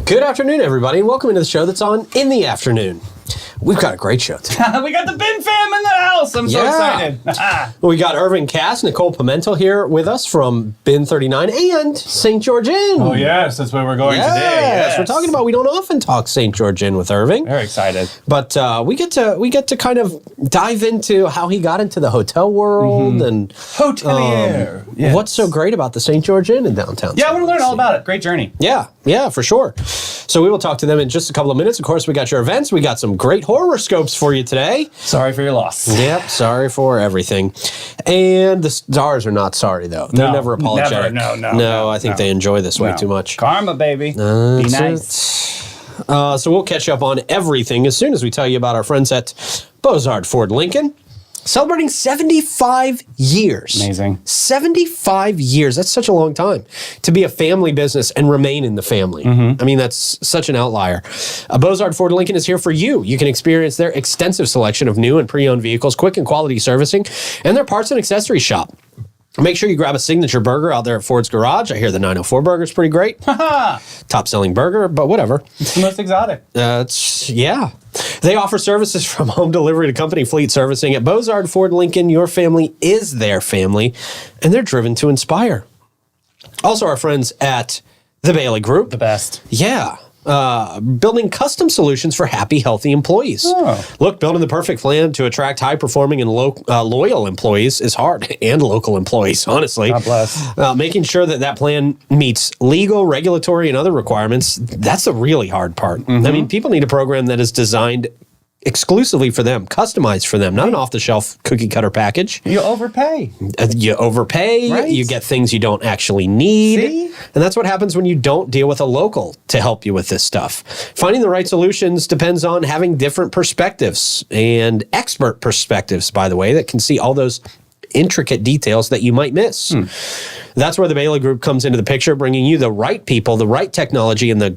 Good afternoon, everybody, and welcome into the show that's on in the afternoon. We've got a great show today. We got the Bin fam in the house. I'm so excited. We got Irving, Kass, Nicole Pimenta here with us from Bin 39 and St. George Inn. Oh, yes. That's where we're going today. Yes. We're talking about, we don't often talk St. George Inn with Irving. Very excited. But we get to kind of dive into how he got into the hotel world and Hotelier. Yes. what's so great about the St. George Inn in downtown. Yeah, I want to learn all about it. Great journey. Yeah, for sure. So we will talk to them in just a couple of minutes. Of course, we got your events. We got some great horoscopes for you today. Sorry for your loss. Yep, sorry for everything. And the stars are not sorry, though. They're never apologetic. No, I think they enjoy this way too much. Karma, baby. Be nice. So we'll catch up on everything as soon as we tell you about our friends at Bozard Ford Lincoln. Celebrating 75 years. Amazing. 75 years. That's such a long time to be a family business and remain in the family. I mean, that's such an outlier. Bozard Ford Lincoln is here for you. You can experience their extensive selection of new and pre-owned vehicles, quick and quality servicing, and their parts and accessory shop. Make sure you grab a signature burger out there at Ford's Garage. I hear the 904 burger is pretty great. Top selling burger, but whatever. It's the most exotic. Yeah. They offer services from home delivery to company fleet servicing. At Bozard Ford Lincoln, your family is their family, and they're driven to inspire. Also, our friends at the Bailey Group. The best. Yeah. Building custom solutions for happy, healthy employees. Look, building the perfect plan to attract high-performing and loyal employees is hard, and local employees, honestly. God bless. Making sure that plan meets legal, regulatory, and other requirements, that's the really hard part. I mean, people need a program that is designed exclusively for them, customized for them, not an off-the-shelf cookie-cutter package. You overpay. You overpay, right? You get things you don't actually need. See? And that's what happens when you don't deal with a local to help you with this stuff. Finding the right solutions depends on having different perspectives and expert perspectives, by the way, that can see all those intricate details that you might miss. That's where the Bailey Group comes into the picture, bringing you the right people, the right technology, and the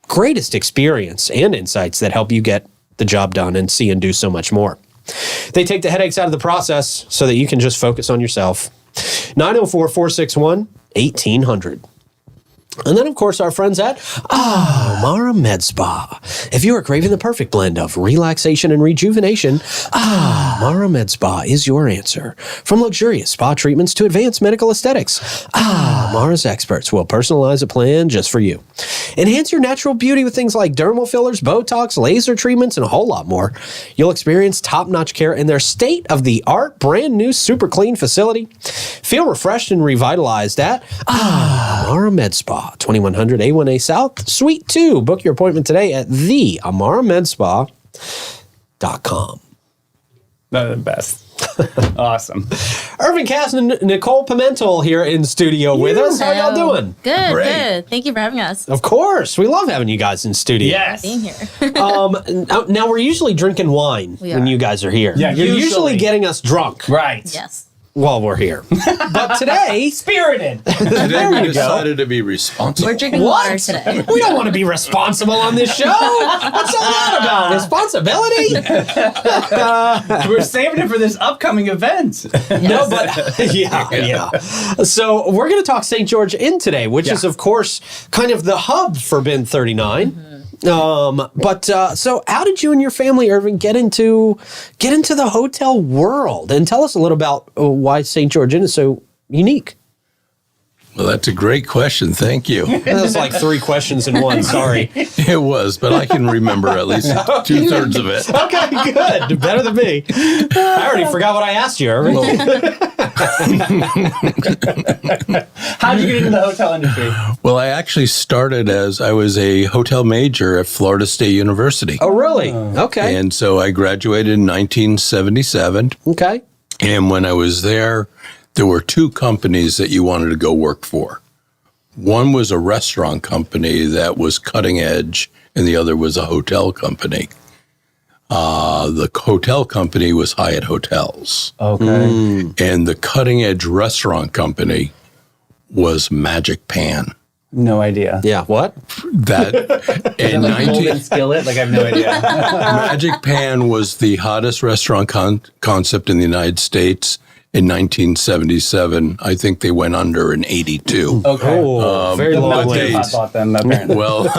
greatest experience and insights that help you get the job done and see and do so much more. They take the headaches out of the process so that you can just focus on yourself. 904-461-1800. And then, of course, our friends at Amara Med Spa. If you are craving the perfect blend of relaxation and rejuvenation, Amara Med Spa is your answer. From luxurious spa treatments to advanced medical aesthetics, Amara's experts will personalize a plan just for you. Enhance your natural beauty with things like dermal fillers, Botox, laser treatments, and a whole lot more. You'll experience top-notch care in their state-of-the-art, brand-new, super clean facility. Feel refreshed and revitalized at Amara Med Spa. 2100 A1A South, Suite 2. Book your appointment today at theamaramedspa.com. They're the best. Awesome. Irving, Kass, and Nicole Pimenta here in studio with us. How y'all doing? Good, good. Thank you for having us. Of course. We love having you guys in studio. Yes. Being here. Now, we're usually drinking wine when you guys are here. Yeah, You're usually getting us drunk. Right. Yes. While we're here. But today... Spirited. Today we decided to be responsible. We're drinking water today. We don't want to be responsible on this show. What's all that about? Responsibility? We're saving it for this upcoming event. No, but yeah. So we're going to talk St. George Inn today, which is, of course, kind of the hub for Bin 39. So how did you and your family, Irving, get into the hotel world? And tell us a little about why St. George Inn is so unique. Well, that's a great question. Thank you. That was like 3 questions in one. Sorry. It was, but I can remember at least 2/3 of it. Okay, good. Better than me. I already forgot what I asked you, Irving. How'd you get into the hotel industry? Well, I actually started as I was a hotel major at Florida State University. Oh, really? Okay. And so I graduated in 1977. Okay. And when I was there were 2 companies that you wanted to go work for. One was a restaurant company that was cutting edge, and the other was a hotel company. The hotel company was Hyatt Hotels. Okay. And the cutting edge restaurant company was Magic Pan. No idea. Yeah, what? That in Golden skillet? Like, I have no idea. Magic Pan was the hottest restaurant concept in the United States. in 1977. I think they went under in 82. Okay. Oh, very The long Mountain Dew ways. thought them, apparently. Well,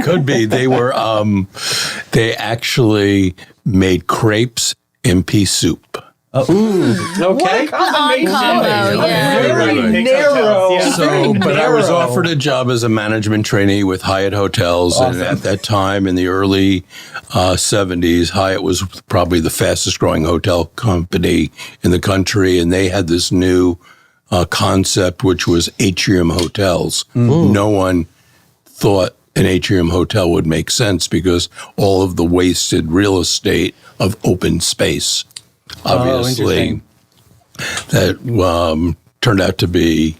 could be. They were, they actually made crepes and pea soup. Okay. Odd combo, yeah. Very Big narrow. hotels, yeah. So, but I was narrow. offered a job as a management trainee with Hyatt Hotels. And at that time, in the early 70s, Hyatt was probably the fastest growing hotel company in the country. And they had this new concept, which was atrium hotels. No one thought an atrium hotel would make sense because all of the wasted real estate of open space. Obviously, that turned out to be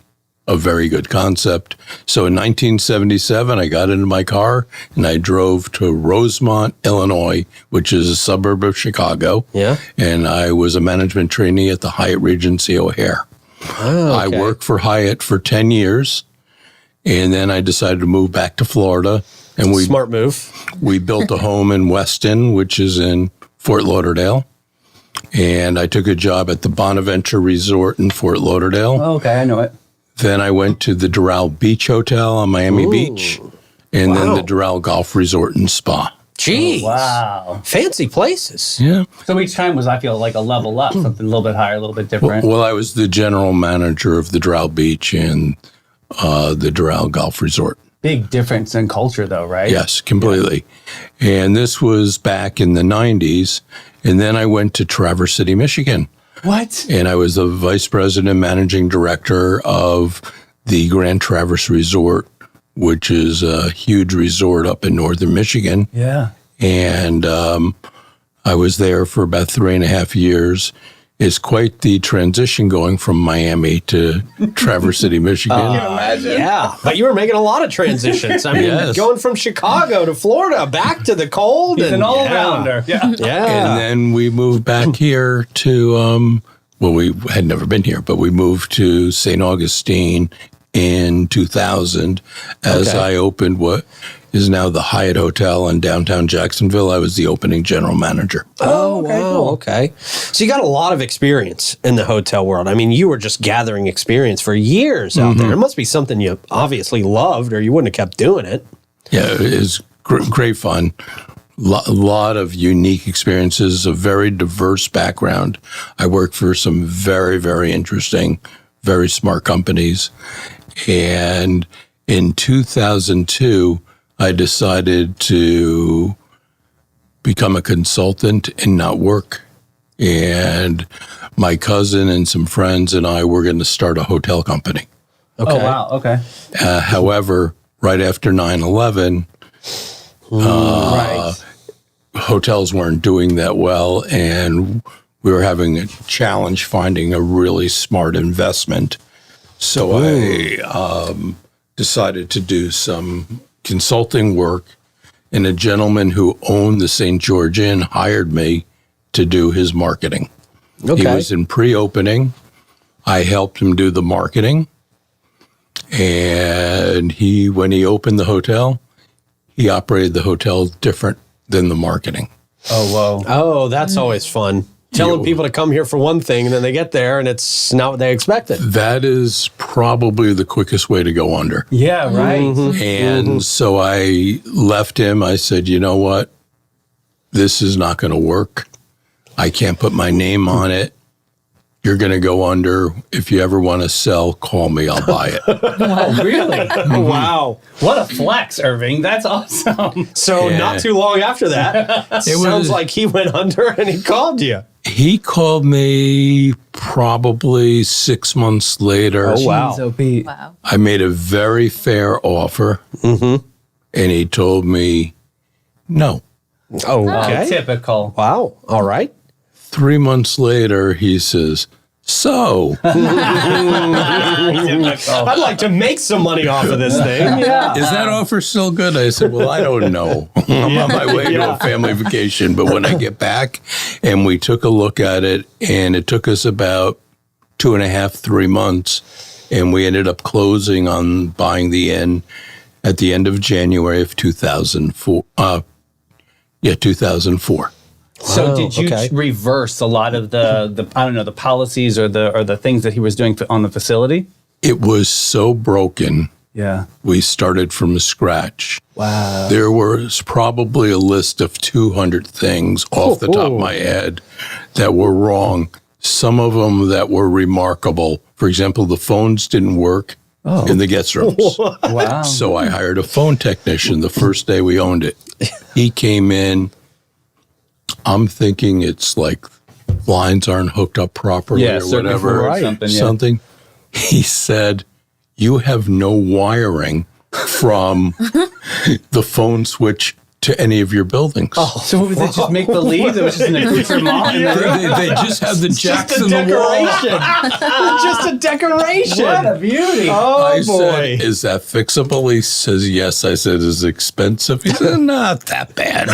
a very good concept. So in 1977, I got into my car and I drove to Rosemont, Illinois, which is a suburb of Chicago. Yeah. And I was a management trainee at the Hyatt Regency O'Hare. I worked for Hyatt for 10 years. And then I decided to move back to Florida. And Smart move. we built a home in Weston, which is in Fort Lauderdale. And I took a job at the Bonaventure Resort in Fort Lauderdale. Oh, okay, I know it. Then I went to the Doral Beach Hotel on Miami Beach. And then the Doral Golf Resort and Spa. Jeez. Wow. Fancy places. Yeah. So each time was, I feel, like a level up, something a little bit higher, a little bit different. Well, I was the general manager of the Doral Beach and the Doral Golf Resort. Big difference in culture, though, right? Yes, completely. And this was back in the 90s. And then I went to Traverse City, Michigan. What? And I was the vice president and managing director of the Grand Traverse Resort, which is a huge resort up in northern Michigan. Yeah. And I was there for about 3.5 years. It's quite the transition going from Miami to Traverse City, Michigan. Yeah, but you were making a lot of transitions. I mean, Yes. going from Chicago to Florida, back to the cold. He's and an all-rounder. Yeah. Yeah. And then we moved back here to, well, we had never been here, but we moved to St. Augustine in 2000 as Okay. I opened what is now the Hyatt Hotel in downtown Jacksonville. I was the opening general manager. Oh, okay, wow. cool. Okay. So you got a lot of experience in the hotel world. I mean, you were just gathering experience for years out there. It must be something you obviously loved or you wouldn't have kept doing it. Yeah, it was great fun. A lot of unique experiences, a very diverse background. I worked for some very, very interesting, very smart companies. And in 2002, I decided to become a consultant and not work. And my cousin and some friends and I were going to start a hotel company. Okay. Oh, wow. Okay. However, right after 9/11, Right. hotels weren't doing that well, and we were having a challenge finding a really smart investment. So I decided to do some consulting work, and a gentleman who owned the St. George Inn hired me to do his marketing. Okay. He was in pre-opening. I helped him do the marketing. And when he opened the hotel, he operated the hotel different than the marketing. Oh, whoa. Oh, that's always fun. Telling people to come here for one thing, and then they get there, and it's not what they expected. That is probably the quickest way to go under. Yeah, right. And so I left him. I said, you know what? This is not going to work. I can't put my name on it. You're going to go under. If you ever want to sell, call me. I'll buy it. Oh, really? Wow. What a flex, Irving. That's awesome. So Yeah. not too long after that, it sounds was- like he went under and he called you. He called me probably 6 months later. Oh, wow. So, Pete. Wow. I made a very fair offer. And he told me no. Okay. Typical. Wow. All right. 3 months later, he says, so Typical. I'd like to make some money off of this thing. Yeah. is that offer still good? I said, well, I don't know. I'm on my way to a family vacation. But when I get back, and we took a look at it, and it took us about 2.5, 3 months, and we ended up closing on buying the inn at the end of January of 2004. 2004. So did you reverse a lot of the I don't know, the policies or the things that he was doing on the facility? It was so broken. Yeah. We started from scratch. Wow. There was probably a list of 200 things off the top of my head that were wrong. Some of them that were remarkable. For example, the phones didn't work in the guest rooms. Wow. So I hired a phone technician the first day we owned it. He came in. I'm thinking it's like lines aren't hooked up properly or whatever. Something. He said, "You have no wiring from the phone switch to any of your buildings." Oh, so they just make believe it was just an accoutrement? They just have the jacks in the wall. Just a decoration. What a beauty. I said, "Is that fixable?" He says, "Yes." I said, "Is it expensive?" He said, "Not that bad."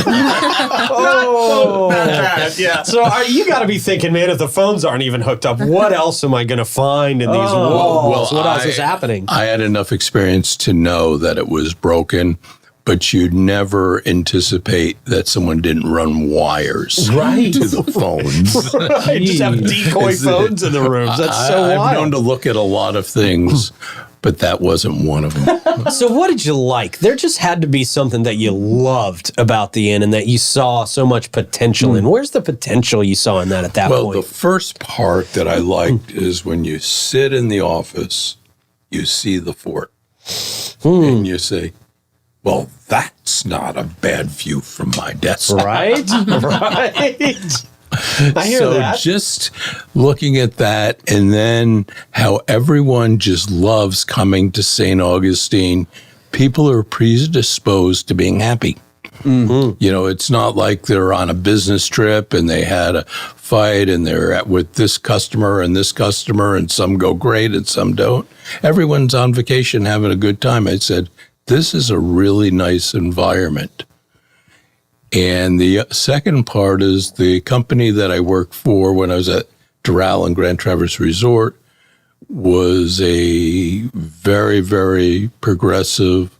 Yeah. So you got to be thinking, man, if the phones aren't even hooked up, what else am I going to find in these walls? What else is happening? I had enough experience to know that it was broken. But you'd never anticipate that someone didn't run wires to the phones. Right. Just have decoy phones in the rooms. That's so wild. I've known to look at a lot of things, but that wasn't one of them. So what did you like? There just had to be something that you loved about the inn and that you saw so much potential in. Where's the potential you saw in that at that point? Well, the first part that I liked is when you sit in the office, you see the fort, and you say, "Well, that's not a bad view from my desk." Right? Right. I hear that. So just looking at that, and then how everyone just loves coming to St. Augustine. People are predisposed to being happy. Mm-hmm. You know, it's not like they're on a business trip and they had a fight and they're with this customer and some go great and some don't. Everyone's on vacation having a good time. I said, this is a really nice environment. And the second part is the company that I worked for when I was at Doral and Grand Traverse Resort was a very, very progressive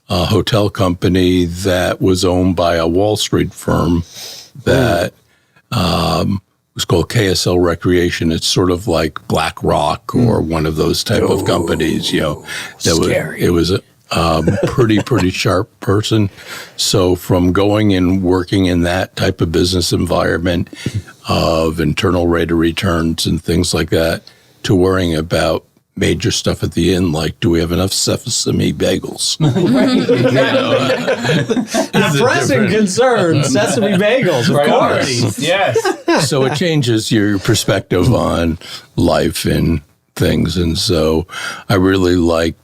hotel company that was owned by a Wall Street firm that was called KSL Recreation. It's sort of like BlackRock or one of those type of companies. You know, it was a pretty sharp person. So from going and working in that type of business environment of internal rate of returns and things like that to worrying about major stuff at the inn, like, do we have enough sesame bagels? The pressing concern, sesame bagels, of course. Yes. So it changes your perspective on life and things. And so I really like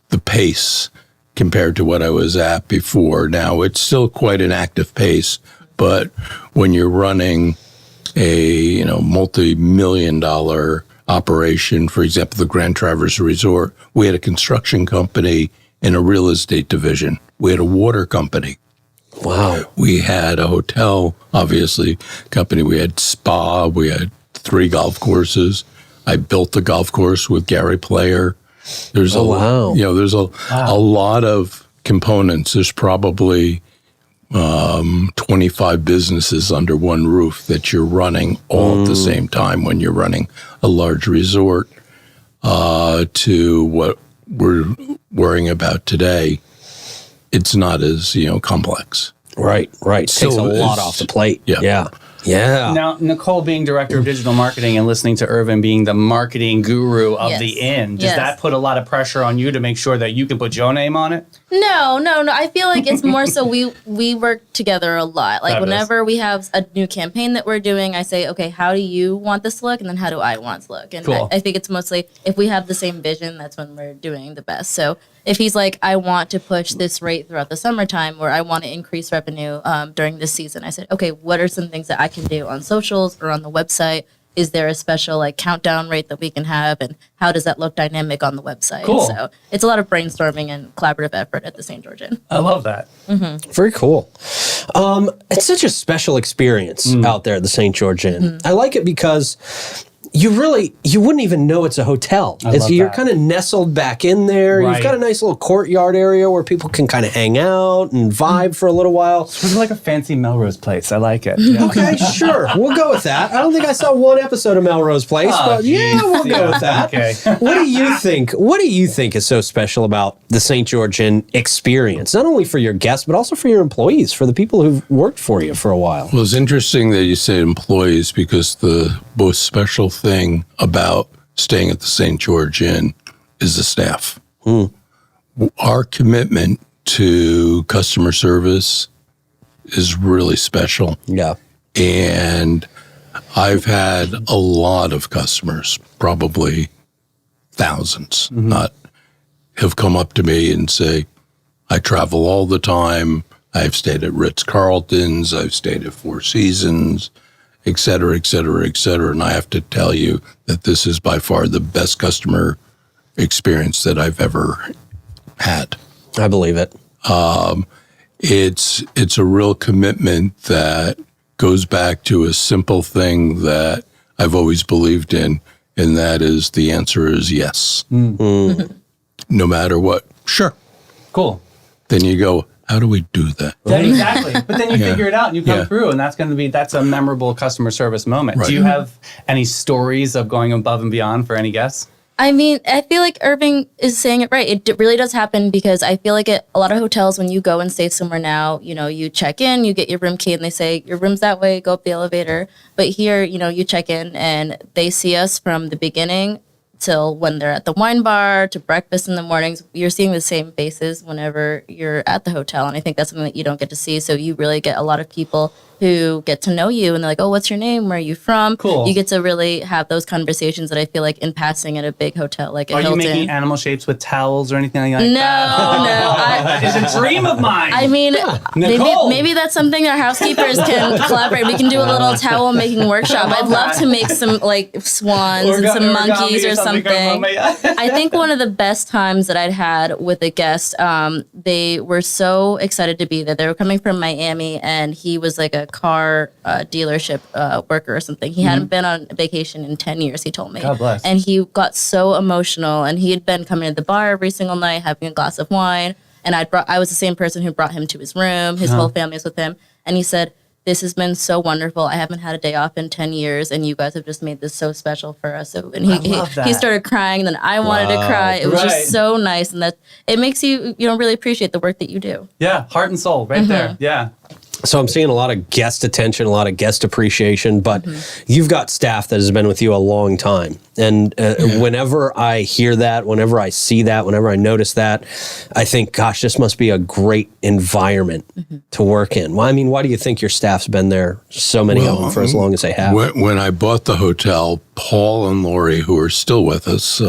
the pace compared to what I was at before. Now, it's still quite an active pace, but when you're running a multi-million-dollar operation, for example, the Grand Traverse Resort, we had a construction company and a real estate division. We had a water company. Wow. We had a hotel, obviously, company. We had spa. We had 3 golf courses. I built the golf course with Gary Player. There's there's a lot of components. There's probably 25 businesses under one roof that you're running all at the same time when you're running a large resort to what we're worrying about today. It's not as, complex. Right. Takes a lot off the plate. Yeah. Now, Nicole being director of digital marketing and listening to Irving being the marketing guru of the inn, does that put a lot of pressure on you to make sure that you can put your name on it? No. I feel like it's more so we work together a lot. Like whenever we have a new campaign that we're doing, I say, okay, how do you want this to look? And then how do I want it to look? And cool. I think it's mostly if we have the same vision, that's when we're doing the best. So if he's like, I want to push this rate throughout the summertime or I want to increase revenue during this season, I said, okay, what are some things that I can do on socials or on the website? Is there a special countdown rate that we can have? And how does that look dynamic on the website? Cool. So it's a lot of brainstorming and collaborative effort at the St. George Inn. I love that. Mm-hmm. Very cool. It's such a special experience out there at the St. George Inn. I like it because you wouldn't even know it's a hotel. You're kind of nestled back in there. Right. You've got a nice little courtyard area where people can kind of hang out and vibe for a little while. It's sort of like a fancy Melrose Place. I like it. Yeah. Okay, sure. We'll go with that. I don't think I saw one episode of Melrose Place, but yeah, we'll go with that. Okay. What do you think? What do you think is so special about the St. George Inn experience? Not only for your guests, but also for your employees, for the people who've worked for you for a while. Well, it's interesting that you say employees, because the most special thing about staying at the St. George Inn is the staff. Our commitment to customer service is really special. Yeah. And I've had a lot of customers, probably thousands, not have come up to me and say, I travel all the time. I've stayed at Ritz-Carlton's. I've stayed at Four Seasons, et cetera, et cetera, et cetera. And I have to tell you that this is by far the best customer experience that I've ever had. I believe it. It's a real commitment that goes back to a simple thing that I've always believed in, and that is the answer is yes. No matter what. Sure. Cool. Then you go, how do we do that? Yeah, exactly. But then you figure it out and you come through, and that's a memorable customer service moment. Right. Do you have any stories of going above and beyond for any guests? I mean, I feel like Irving is saying it right. It really does happen, because I feel like a lot of hotels, when you go and stay somewhere now, you check in, you get your room key, and they say, your room's that way, go up the elevator. But here, you check in, and they see us from the beginning till when they're at the wine bar, to breakfast in the mornings. You're seeing the same faces whenever you're at the hotel, and I think that's something that you don't get to see. So you really get a lot of people who get to know you, and they're like, oh, what's your name? Where are you from? Cool. You get to really have those conversations that I feel like in passing at a big hotel like at Hilton. Are you making animal shapes with towels or anything like that? No. It's a dream of mine. I mean, maybe that's something our housekeepers can collaborate. We can do a little towel making workshop. I'd love to make some like swans and some monkeys or something. I think one of the best times that I'd had with a guest, they were so excited to be there. They were coming from Miami, and he was like a car dealership worker or something. He hadn't been on vacation in 10 years, he told me. God bless. And he got so emotional, and he had been coming to the bar every single night, having a glass of wine. And I was the same person who brought him to his room. His whole family was with him. And he said, this has been so wonderful. I haven't had a day off in 10 years, and you guys have just made this so special for us. So, and he started crying, and then I wanted to cry. It was just so nice, and that it makes you really appreciate the work that you do. Yeah, heart and soul, right there. Yeah. So I'm seeing a lot of guest attention, a lot of guest appreciation, but you've got staff that has been with you a long time. And whenever I hear that, whenever I see that, whenever I notice that, I think, gosh, this must be a great environment to work in. Well, I mean, why do you think your staff's been there, so many of them, for as long as they have? When I bought the hotel, Paul and Lori, who are still with us,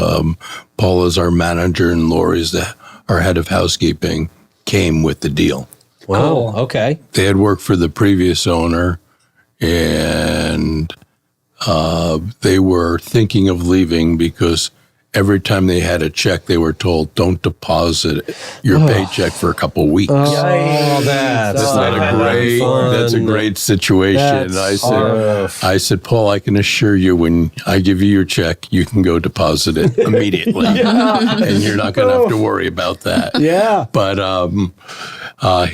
Paul is our manager and Lori's our head of housekeeping, came with the deal. Wow. Cool. Okay. They had worked for the previous owner, and they were thinking of leaving because every time they had a check, they were told, don't deposit your paycheck for a couple weeks. That's a great situation. I said, Paul, I can assure you, when I give you your check, you can go deposit it immediately. And you're not going to have to worry about that. Yeah. But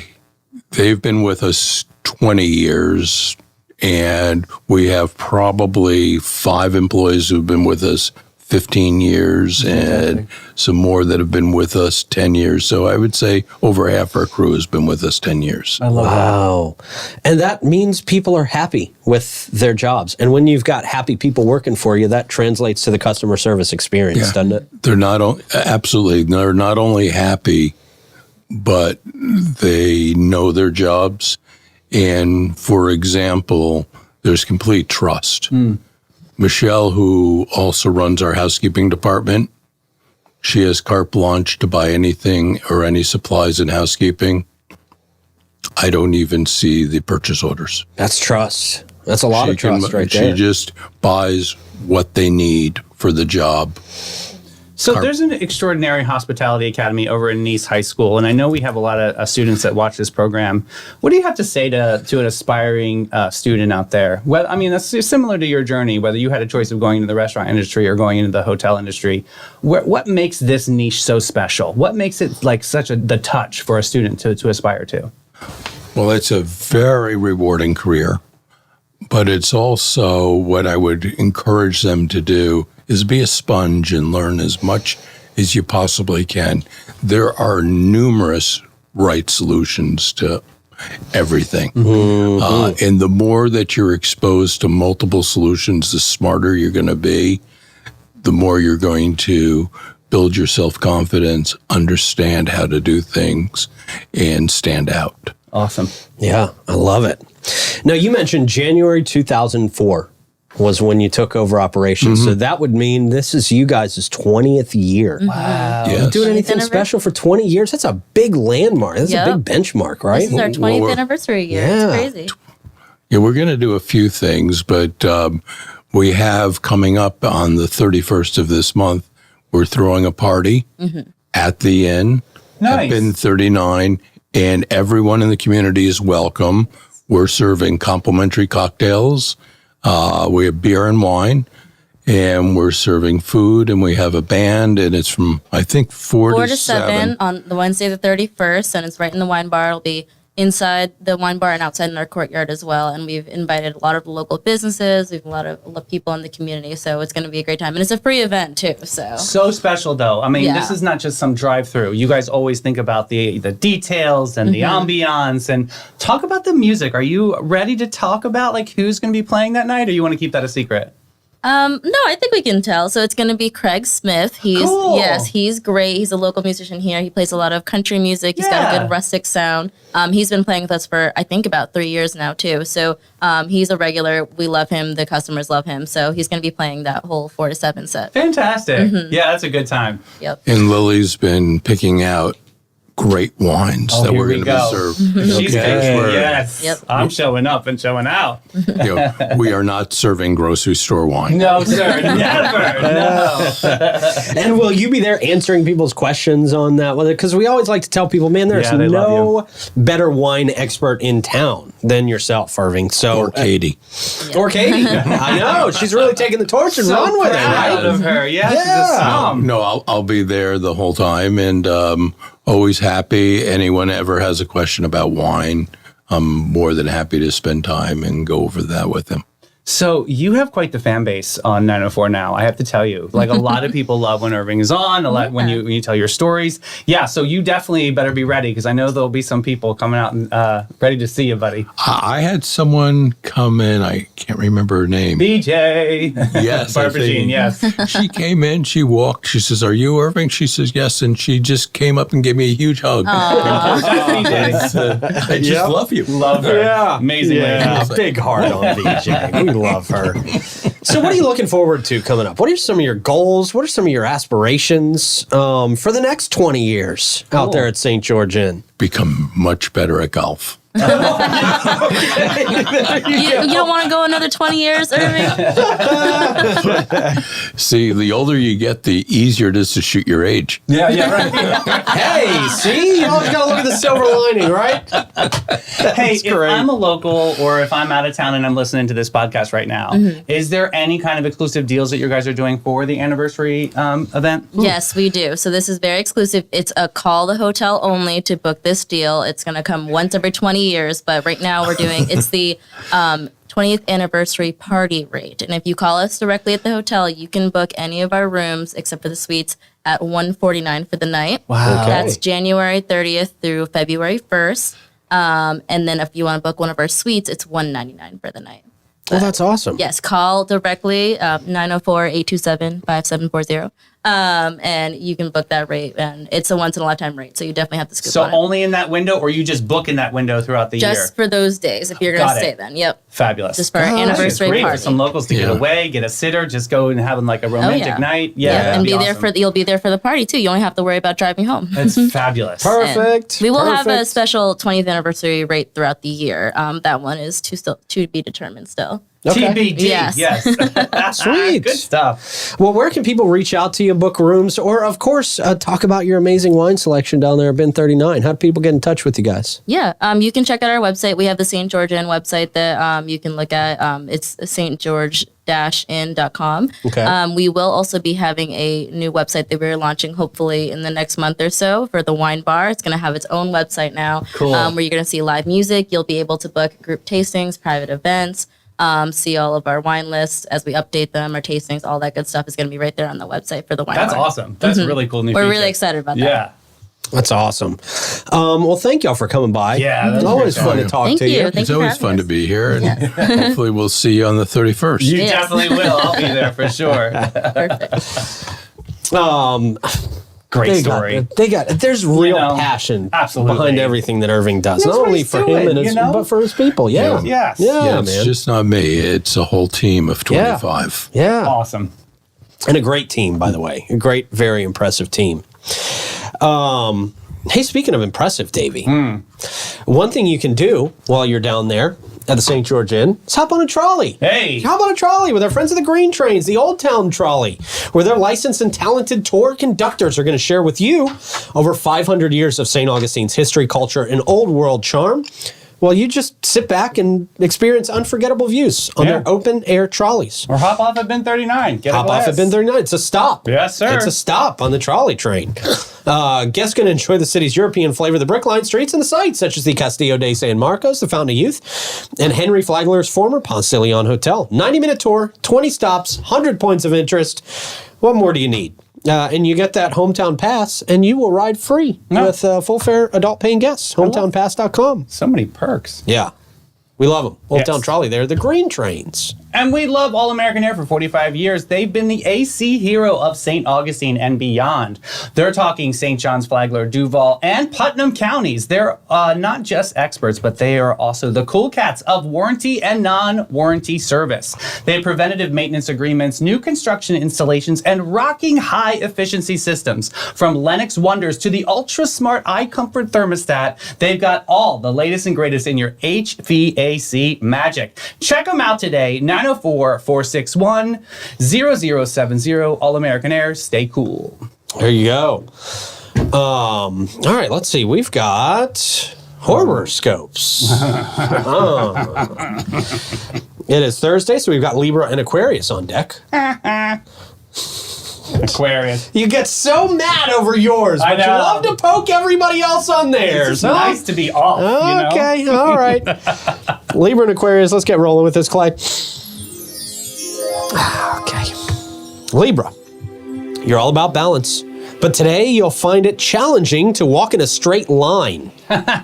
they've been with us 20 years, and we have probably 5 employees who've been with us 15 years and some more that have been with us 10 years. So I would say over half our crew has been with us 10 years. I love that. And that means people are happy with their jobs. And when you've got happy people working for you, that translates to the customer service experience, doesn't it? They're absolutely. They're not only happy, but they know their jobs. And for example, there's complete trust. Michelle, who also runs our housekeeping department, she has carte blanche to buy anything or any supplies in housekeeping. I don't even see the purchase orders. That's trust. That's a lot of trust right there. She just buys what they need for the job. So there's an extraordinary hospitality academy over in Nice High School, and I know we have a lot of students that watch this program. What do you have to say to an aspiring student out there? Well, I mean, that's similar to your journey, whether you had a choice of going into the restaurant industry or going into the hotel industry. What makes this niche so special? What makes it like the touch for a student to aspire to? Well, it's a very rewarding career, but it's also what I would encourage them to do is be a sponge and learn as much as you possibly can. There are numerous right solutions to everything. Mm-hmm. And the more that you're exposed to multiple solutions, the smarter you're going to be, the more you're going to build your self-confidence, understand how to do things, and stand out. Awesome. Yeah, I love it. Now, you mentioned January 2004 was when you took over operations. Mm-hmm. So that would mean this is you guys' 20th year. Mm-hmm. Wow. Yes. You doing anything special for 20 years? That's a big landmark. That's a big benchmark, right? This is our 20th anniversary year. Yeah. It's crazy. Yeah, we're going to do a few things, but we have coming up on the 31st of this month, we're throwing a party at the inn. Nice. At Bin 39, and everyone in the community is welcome. We're serving complimentary cocktails. We have beer and wine, and we're serving food, and we have a band, and it's from, I think, 4 to 7 on the Wednesday the 31st, and it's right in the wine bar. It'll be inside the wine bar and outside in our courtyard as well. And we've invited a lot of local businesses. We have a lot of people in the community, so it's going to be a great time. And it's a free event too. So special though. I mean, this is not just some drive-through. You guys always think about the details and the ambiance. And talk about the music. Are you ready to talk about like who's going to be playing that night, or you want to keep that a secret? No, I think we can tell. So it's going to be Craig Smith. He's great. He's a local musician here. He plays a lot of country music. He's got a good rustic sound. He's been playing with us for, I think, about 3 years now, too. So he's a regular. We love him. The customers love him. So he's going to be playing that whole 4 to 7 set. Fantastic. Yeah, that's a good time. Yep. And Lily's been picking out great wines that we're going to be serving. She's picking, yes. Yep. I'm showing up and showing out. We are not serving grocery store wine. No, sir. Never. No. And will you be there answering people's questions on that? Because we always like to tell people, man, there's no better wine expert in town than yourself, Irving. So, or Katie. Or Katie. I know. She's really taking the torch and run with it, right? Proud of her. Yeah, she's a psalm. No, I'll be there the whole time, and always happy. Anyone ever has a question about wine, I'm more than happy to spend time and go over that with them. So you have quite the fan base on 904 now, I have to tell you. Like a lot of people love when Irving is on, a lot when you tell your stories. Yeah, so you definitely better be ready because I know there'll be some people coming out and ready to see you, buddy. I had someone come in, I can't remember her name. BJ. Yes. Barbara Jean, yes. She came in, she walked, she says, "Are you Irving?" She says, "Yes," and she just came up and gave me a huge hug. I just love you. Love her. Yeah. Amazing lady. Big heart on BJ. We love her. So what are you looking forward to coming up? What are some of your goals? What are some of your aspirations for the next 20 years out there at St. George Inn? Become much better at golf. You don't want to go another 20 years, Irving? See, the older you get, the easier it is to shoot your age. Yeah, right. Hey, see? You always got to look at the silver lining, right? Hey, if I'm a local or if I'm out of town and I'm listening to this podcast right now, is there any kind of exclusive deals that you guys are doing for the anniversary event? Yes, we do. So this is very exclusive. It's a call the hotel only to book this deal. It's going to come once every 20 years, but right now we're doing, it's the 20th anniversary party rate. And if you call us directly at the hotel, you can book any of our rooms except for the suites at $149 for the night. Wow. Okay. That's January 30th through February 1st. And then if you want to book one of our suites, it's $199 for the night. Well, that's awesome. Yes, call directly, 904-827-5740. And you can book that rate, and it's a once-in-a-lifetime rate, so you definitely have to scoop on it. So only in that window, or you just book in that window throughout the year? Just for those days, if you're going to stay then. Yep. Fabulous. Just for our anniversary great party. for some locals to get away, get a sitter, just go and have like a romantic night. Yeah, and awesome. you'll be there for the party too. You only have to worry about driving home. It's fabulous. Perfect. And we will have a special 20th anniversary rate throughout the year. That one is to be determined still. Okay. TBD. Yes. Sweet. Good stuff. Well, where can people reach out to you, book rooms, or, of course, talk about your amazing wine selection down there at Bin 39? How do people get in touch with you guys? Yeah, you can check out our website. We have the St. George Inn website that you can look at. It's stgeorge-inn.com. Okay. We will also be having a new website that we're launching hopefully in the next month or so for the wine bar. It's going to have its own website now. Cool. Where you're going to see live music. You'll be able to book group tastings, private events. See all of our wine lists as we update them, our tastings, all that good stuff is going to be right there on the website for the wine That's bar. awesome. That's really cool new We're feature. really excited about that. Yeah. That's awesome. Well, thank y'all for coming by. Yeah, It's that's always great. fun to talk Thank to you. you. Thank It's you for always having fun to us. be here, and hopefully we'll see you on the 31st. You Yes. definitely will. I'll be there for sure. Perfect. Great They story. there's real know, passion absolutely. behind everything that Irving does. That's Not what only he's for doing, him and his, you know? but for his people. Yeah. Yes. Yeah, Yeah, it's man. just not me. It's a whole team of 25. Yeah. Awesome. And a great team, by the way. A great, very impressive team. Hey, speaking of impressive, Davey, one thing you can do while you're down there at the St. George Inn is hop on a trolley. Hey. How about a trolley with our friends of the Green Trains, the Old Town Trolley, where their licensed and talented tour conductors are going to share with you over 500 years of St. Augustine's history, culture, and old world charm. Well, you just sit back and experience unforgettable views on their open air trolleys. Or hop off at Bin 39. Get Hop a glass. off at Bin 39. It's a stop. Yes, sir. It's a stop on the trolley train. Guests can enjoy the city's European flavor, the brick-lined streets, and the sights, such as the Castillo de San Marcos, the Fountain of Youth, and Henry Flagler's former Ponce de Leon Hotel. 90-minute tour, 20 stops, 100 points of interest. What more do you need? And you get that hometown pass, and you will ride free with full fare adult paying guests. Hometownpass.com. So many perks. Yeah. We love them. Old Yes. Town Trolley, they're the Green Trains. And we love All American Air for 45 years. They've been the AC hero of St. Augustine and beyond. They're talking St. John's, Flagler, Duval, and Putnam counties. They're not just experts, but they are also the cool cats of warranty and non-warranty service. They have preventative maintenance agreements, new construction installations, and rocking high-efficiency systems. From Lennox Wonders to the ultra-smart iComfort thermostat, they've got all the latest and greatest in your HVAC magic. Check them out today. 904-461-0070. All American Air. Stay cool. There you go. All right, let's see. We've got horoscopes. It is Thursday, so we've got Libra and Aquarius on deck. Aquarius. You get so mad over yours, but you know. love to poke everybody else on theirs. It's nice to be off, you know? Okay, all right. Libra and Aquarius, let's get rolling with this, Clyde. Okay. Libra, you're all about balance, but today you'll find it challenging to walk in a straight line.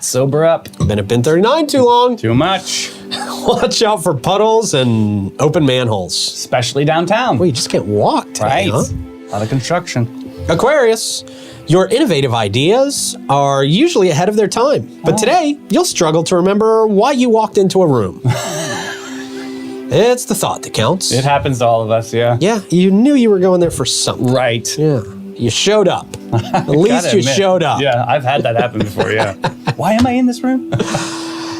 Sober up. Been at Bin 39 too long. Too much. Watch out for puddles and open manholes. Especially downtown. Well, you just can't walk today, right. huh? A lot of construction. Aquarius, your innovative ideas are usually ahead of their time, but today you'll struggle to remember why you walked into a room. It's the thought that counts. It happens to all of us, yeah. Yeah, you knew you were going there for something. Right. Yeah, you showed up. At least Gotta you admit. showed up. Yeah, I've had that happen before, yeah. Why am I in this room?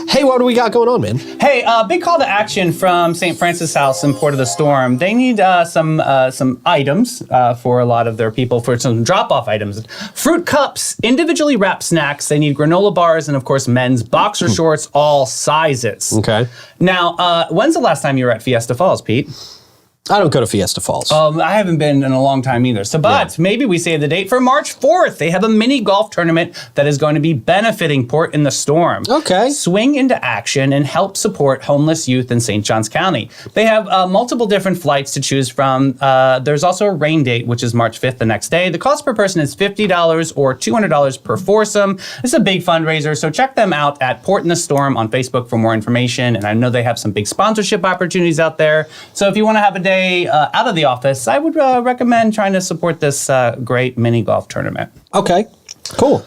Hey, what do we got going on, man? Hey, big call to action from St. Francis House in Port of the Storm. They need some items for a lot of their people, for some drop-off items. Fruit cups, individually wrapped snacks. They need granola bars and, of course, men's boxer shorts, all sizes. Okay. Now, when's the last time you were at Fiesta Falls, Pete? I don't go to Fiesta Falls. I haven't been in a long time either. So, but maybe we save the date for March 4th. They have a mini golf tournament that is going to be benefiting Port in the Storm. Okay. Swing into action and help support homeless youth in St. Johns County. They have multiple different flights to choose from. There's also a rain date, which is March 5th, the next day. The cost per person is $50 or $200 per foursome. This is a big fundraiser, so check them out at Port in the Storm on Facebook for more information. And I know they have some big sponsorship opportunities out there. So if you want to have a day out of the office, I would recommend trying to support this great mini golf tournament. Okay, cool.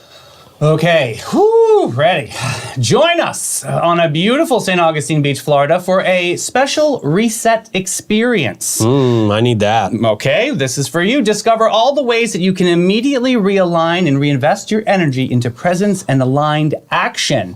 Okay, whoo, ready. Join us on a beautiful St. Augustine Beach, Florida for a special reset experience. I need that. Okay, this is for you. Discover all the ways that you can immediately realign and reinvest your energy into presence and aligned action.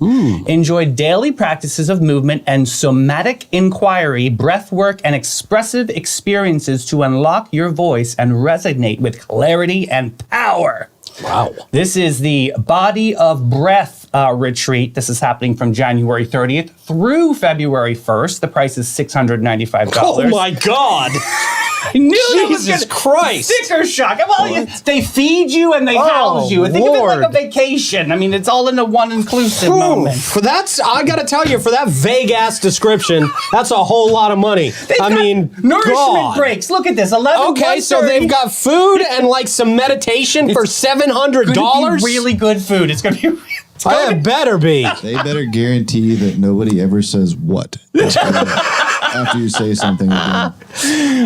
Enjoy daily practices of movement and somatic inquiry, breath work, and expressive experiences to unlock your voice and resonate with clarity and power. Wow. This is the Body of Breath retreat. This is happening from January 30th through February 1st. The price is $695. Oh my God. I knew that was Jesus gonna- Christ. Sticker shock. Well, they feed you and they house you. Think of it like a vacation. I mean, it's all in a one-inclusive moment. That's, I gotta tell you, for that vague-ass description, that's a whole lot of money. Nourishment God. breaks. Look at this. 11. Okay, so they've got food and like some meditation for $700. Gonna be really good food. It's going to be... It better be. They better guarantee that nobody ever says what after you say something again.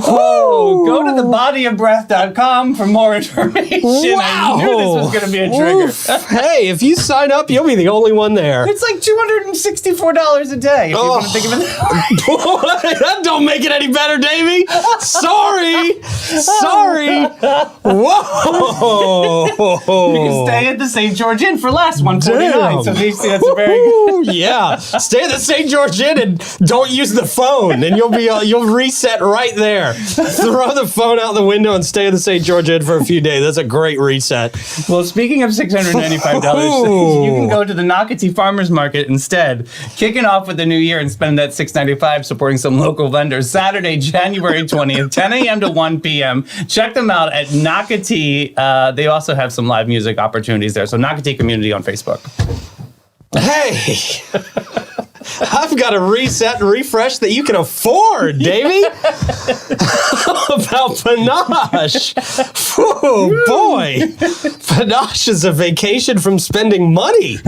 Oh, go to thebodyofbreath.com for more information. Wow. I knew this was going to be a trigger. Oof. Hey, if you sign up, you'll be the only one there. It's like $264 a day. If you want to think of it. That don't make it any better, Davey. Sorry. Whoa. You can stay at the St. George Inn for less, $149. Damn. So you see, that's a very good. Yeah. Stay at the St. George Inn and don't use the phone, and you'll reset right there. Throw the phone out the window and stay at the St. George Inn for a few days. That's a great reset. Well, speaking of $695, you can go to the Nocatee Farmers Market instead, kicking off with the new year and spending that $695 supporting some local vendors. Saturday, January 20th, 10 a.m. to 1 p.m. Check them out at Nocatee. They also have some live music opportunities there. So Nocatee Community on Facebook. Hey. I've got a reset and refresh that you can afford, Davey. About Panache. Oh, boy. Panache is a vacation from spending money.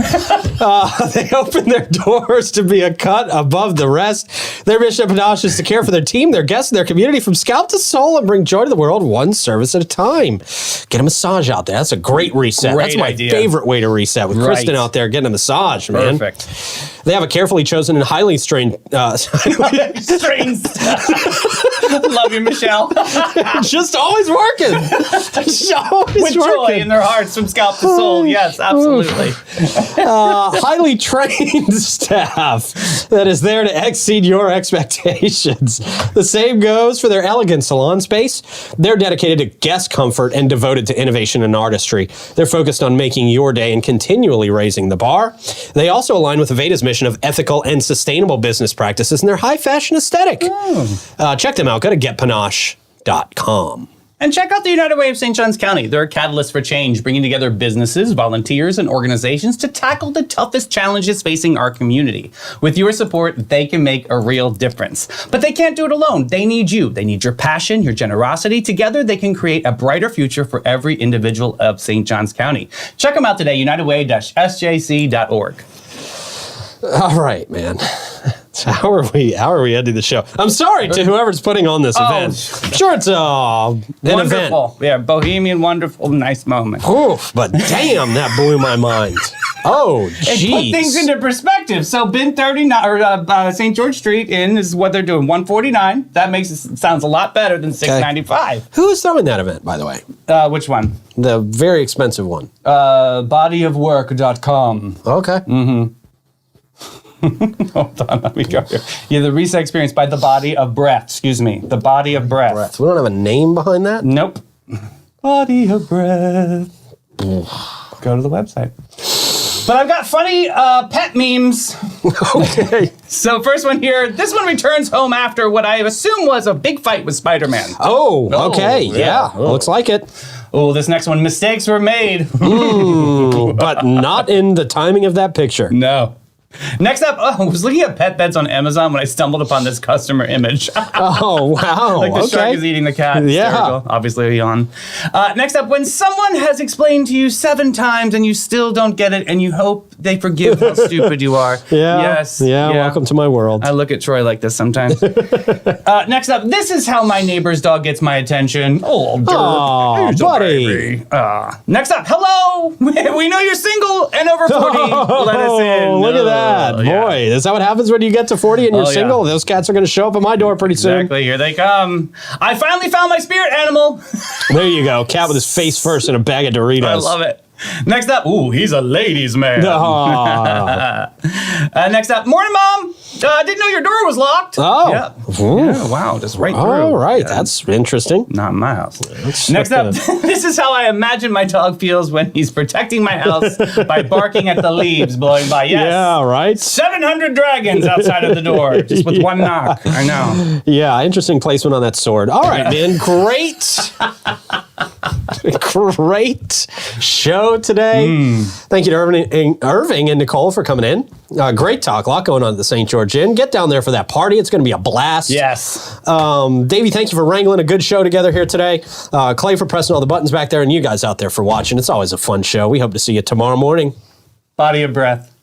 They open their doors to be a cut above the rest. Their mission at Panache is to care for their team, their guests, and their community from scalp to soul and bring joy to the world one service at a time. Get a massage out there. That's a great reset. Great That's my idea. favorite way to reset, with Kristen out there getting a massage, man. Perfect. They have a carefully chosen and highly strained... Strings. Love you, Michelle. just always working. Just always With joy working. in their hearts from scalp to soul. Yes, absolutely. Highly trained staff that is there to exceed your expectations. The same goes for their elegant salon space. They're dedicated to guest comfort and devoted to innovation and artistry. They're focused on making your day and continually raising the bar. They also align with Aveda's mission of ethical and sustainable business practices and their high fashion aesthetic. Check them out. Go to getpanache.com. And check out the United Way of St. Johns County. They're a catalyst for change, bringing together businesses, volunteers, and organizations to tackle the toughest challenges facing our community. With your support, they can make a real difference. But they can't do it alone. They need you. They need your passion, your generosity. Together, they can create a brighter future for every individual of St. Johns County. Check them out today, unitedway-sjc.org. All right, man. How are we ending the show? I'm sorry to whoever's putting on this event. I'm sure it's an event. Wonderful. Yeah, bohemian, wonderful, nice moment. Oof, but damn, that blew my mind. Oh, It put things jeez. into perspective. So Bin 39 or St. George Street Inn is what they're doing. $149. That makes it sounds a lot better than $695. Who is throwing that event, by the way? Which one? The very expensive one. Bodyofwork.com. Okay. Hold on, let me go here. Yeah, the reset experience by The Body of Breath. Excuse me, The Body of Breath. We don't have a name behind that? Nope. Body of Breath. Go to the website. But I've got funny pet memes. Okay. So first one here. This one returns home after what I assume was a big fight with Spider-Man. Oh, okay. Yeah. Oh. Looks like it. Oh, this next one. Mistakes were made. But not in the timing of that picture. No. Next up, I was looking at pet beds on Amazon when I stumbled upon this customer image. Oh, wow. Like the shark Okay. is eating the cat. Yeah. Hysterical. Obviously a yawn. Next up, when someone has explained to you 7 times and you still don't get it and you hope they forgive how stupid you are. Yeah. Yes. Yeah. Welcome to my world. I look at Troy like this sometimes. Next up, this is how my neighbor's dog gets my attention. Oh, Aw, He's a buddy. baby. Next up, hello, hello. We know you're single and over 40. Let us in. Look at that. Yeah. Boy, is that what happens when you get to 40 and you're single? Those cats are going to show up at my door pretty soon. Exactly. Here they come. I finally found my spirit animal. There you go. Cat with his face first in a bag of Doritos. I love it. Next up, he's a ladies' man. Next up, morning, Mom. Didn't know your door was locked. Oh. Yeah. Yeah, wow, just right through. All right, Yeah. that's interesting. Not in my house. Next up, this is how I imagine my dog feels when he's protecting my house by barking at the leaves blowing by. Yes. Yeah, right? 700 dragons outside of the door, just with one knock. I know. Yeah, interesting placement on that sword. All right, man, great. Great show today. Thank you to Irving and Nicole for coming in. Great talk. A lot going on at the St. George Inn. Get down there for that party. It's going to be a blast. Yes. Davey, thank you for wrangling a good show together here today. Clay for pressing all the buttons back there, and you guys out there for watching. It's always a fun show. We hope to see you tomorrow morning. Body of breath.